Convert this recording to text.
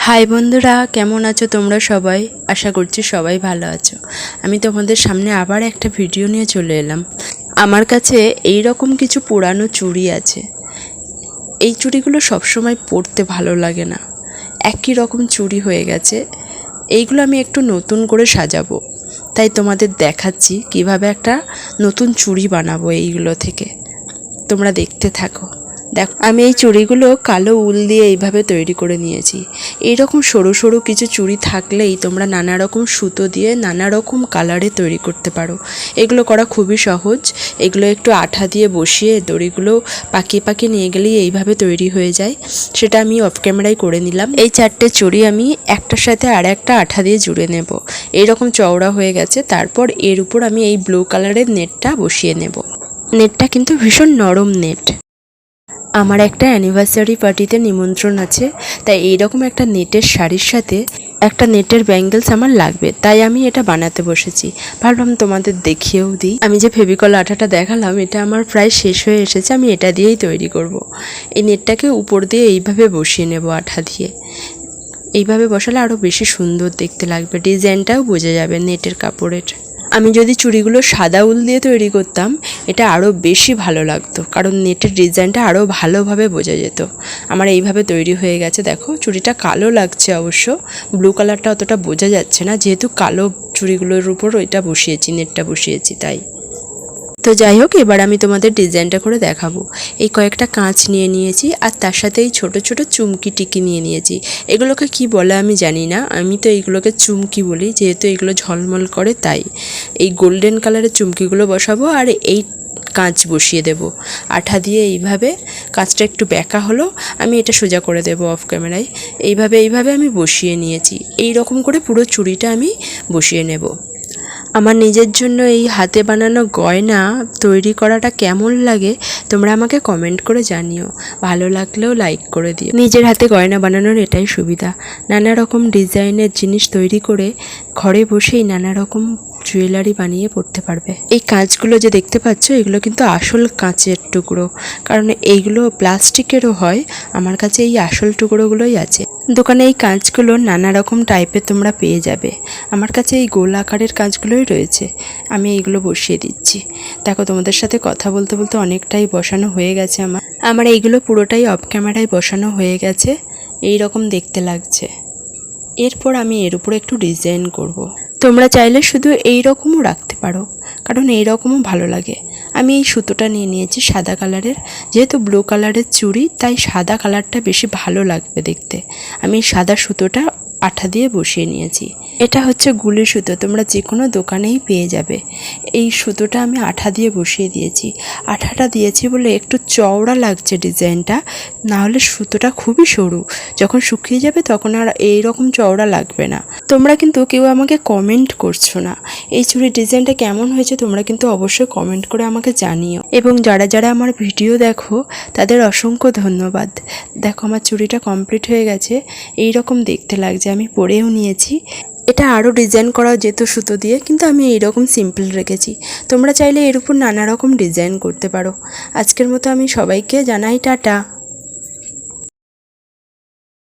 High বন্ধুরা, কেমন আছো তোমরা সবাই? আশা করছি সবাই ভালো আছো। আমি তোমাদের সামনে আবার একটা ভিডিও নিয়ে চলে এলাম। আমার কাছে এই রকম কিছু পুরানো চুড়ি আছে। এই চুড়িগুলো সবসময় পরতে ভালো লাগে না, একই রকম চুড়ি হয়ে গেছে। এইগুলো আমি একটু নতুন করে সাজাবো, তাই তোমাদের দেখাচ্ছি কিভাবে একটা নতুন চুড়ি বানাবো এইগুলো থেকে। তোমরা দেখতে থাকো। দেখো, আমি এই চুড়িগুলো কালো উল দিয়ে এইভাবে তৈরি করে নিয়েছি। এইরকম সরু সরু কিছু চুড়ি থাকলেই তোমরা নানা রকম সুতো দিয়ে নানা রকম কালারে তৈরি করতে পারো। এগুলো করা খুবই সহজ। এগুলো একটু আঠা দিয়ে বসিয়ে দড়িগুলো পাকিয়ে পাকিয়ে নিয়ে গেলেই এইভাবে তৈরি হয়ে যায়। সেটা আমি অফ ক্যামেরায় করে নিলাম। এই চারটে চুড়ি আমি একটার সাথে আর একটা আঠা দিয়ে জুড়ে নেব। এইরকম চওড়া হয়ে গেছে। তারপর এর উপর আমি এই ব্লু কালারের নেটটা বসিয়ে নেব। নেটটা কিন্তু ভীষণ নরম নেট। আমার একটা অ্যানিভার্সারি পার্টিতে নিমন্ত্রণ আছে, তাই এইরকম একটা নেটের শাড়ির সাথে একটা নেটের ব্যাঙ্গেলস আমার লাগবে, তাই আমি এটা বানাতে বসেছি। ভাবলাম তোমাদের দেখিয়েও দিই। আমি যে ফেভিকল আঠাটা দেখালাম, এটা আমার প্রায় শেষ হয়ে এসেছে। আমি এটা দিয়েই তৈরি করব। এই নেটটাকে উপর দিয়ে এইভাবে বসিয়ে নেব আঠা দিয়ে। এইভাবে বসালে আরও বেশি সুন্দর দেখতে লাগবে, ডিজাইনটাও বোঝা যাবে নেটের কাপড়ের। আমি যদি চুড়িগুলো সাদা উল দিয়ে তৈরি করতাম, এটা আরও বেশি ভালো লাগতো, কারণ নেটের ডিজাইনটা আরও ভালোভাবে বোঝা যেত। আমার এইভাবে তৈরি হয়ে গেছে। দেখো, চুড়িটা কালো লাগছে অবশ্য, ব্লু কালারটা অতটা বোঝা যাচ্ছে না, যেহেতু কালো চুড়িগুলোর উপর ওইটা বসিয়েছি, নেটটা বসিয়েছি তাই। তো যাই হোক, এবার আমি তোমাদের ডিজাইনটা করে দেখাবো। এই কয়েকটা কাঁচ নিয়ে নিয়েছি, আর তার সাথে এই ছোটো ছোটো চুমকি টিকি নিয়ে নিয়েছি। এগুলোকে কি বলে আমি জানি না, আমি তো এইগুলোকে চুমকি বলি, যেহেতু এগুলো ঝলমল করে তাই। এই গোল্ডেন কালারের চুমকিগুলো বসাবো, আর এই কাঁচ বসিয়ে দেব আঠা দিয়ে। এইভাবে কাঁচটা একটু বেঁকা হলো, আমি এটা সোজা করে দেব অফ ক্যামেরায়। এইভাবে আমি বসিয়ে নিয়েছি। এই রকম করে পুরো চুড়িটা আমি বসিয়ে নেব। আমার নিজের জন্য এই হাতে বানানো গয়না তৈরি করাটা কেমন লাগে তোমরা আমাকে কমেন্ট করে জানিও। ভালো লাগলেও লাইক করে দিও। নিজের হাতে গয়না বানানোর এটাই সুবিধা, নানা রকম ডিজাইনের জিনিস তৈরি করে ঘরে বসেই নানা রকম জুয়েলারি বানিয়ে পরতে পারবে। এই কাঁচগুলো যে দেখতে পাচ্ছ, এগুলো কিন্তু আসল কাঁচের টুকরো, কারণ এইগুলো প্লাস্টিকেরও হয়। আমার কাছে এই আসল টুকরোগুলোই আছে। দোকানে এই কাঁচগুলো নানা রকম টাইপের তোমরা পেয়ে যাবে। আমার কাছে এই গোল আকারের কাঁচগুলোই রয়েছে। আমি এইগুলো বসিয়ে দিচ্ছি। দেখো, তোমাদের সাথে কথা বলতে বলতে অনেকটাই বসানো হয়ে গেছে। আমার এইগুলো পুরোটাই অফ ক্যামেরায় বসানো হয়ে গেছে। এই রকম দেখতে লাগছে। এরপর আমি এর উপর একটু ডিজাইন করব। তোমরা চাইলে শুধু এই রকমও রাখতে পারো, কারণ এই রকমও ভালো লাগে। আমি এই সুতোটা নিয়ে নিয়েছি সাদা কালারের, যেহেতু ব্লু কালারের চুড়ি তাই সাদা কালারটা বেশি ভালো লাগবে দেখতে। আমি এই সাদা সুতোটা আঠা দিয়ে বসিয়ে নিয়েছি। এটা হচ্ছে গুলি সুতো, তোমরা যে কোনো দোকানেই পেয়ে যাবে। এই সুতোটা আমি আঠা দিয়ে বসিয়ে দিয়েছি। আঠাটা দিয়েছি বলে একটু চওড়া লাগছে ডিজাইনটা, না হলে সুতোটা খুবই সরু। যখন শুকিয়ে যাবে তখন আর এই রকম চওড়া লাগবে না। তোমরা কিন্তু কেউ আমাকে কমেন্ট করছো না এই চুড়ির ডিজাইনটা কেমন হয়েছে, তোমরা কিন্তু অবশ্যই কমেন্ট করে আমাকে জানিও। এবং যারা যারা আমার ভিডিও দেখো তাদের অসংখ্য ধন্যবাদ। দেখো, আমার চুড়িটা কমপ্লিট হয়ে গেছে। এই রকম দেখতে লাগছে। আমি পরেও নিয়েছি। এটা আরও ডিজাইন করা যেত সুতো দিয়ে, কিন্তু আমি এইরকম সিম্পল রেখেছি। তোমরা চাইলে এর উপর নানা রকম ডিজাইন করতে পারো। আজকের মতো আমি সবাইকে জানাই টাটা।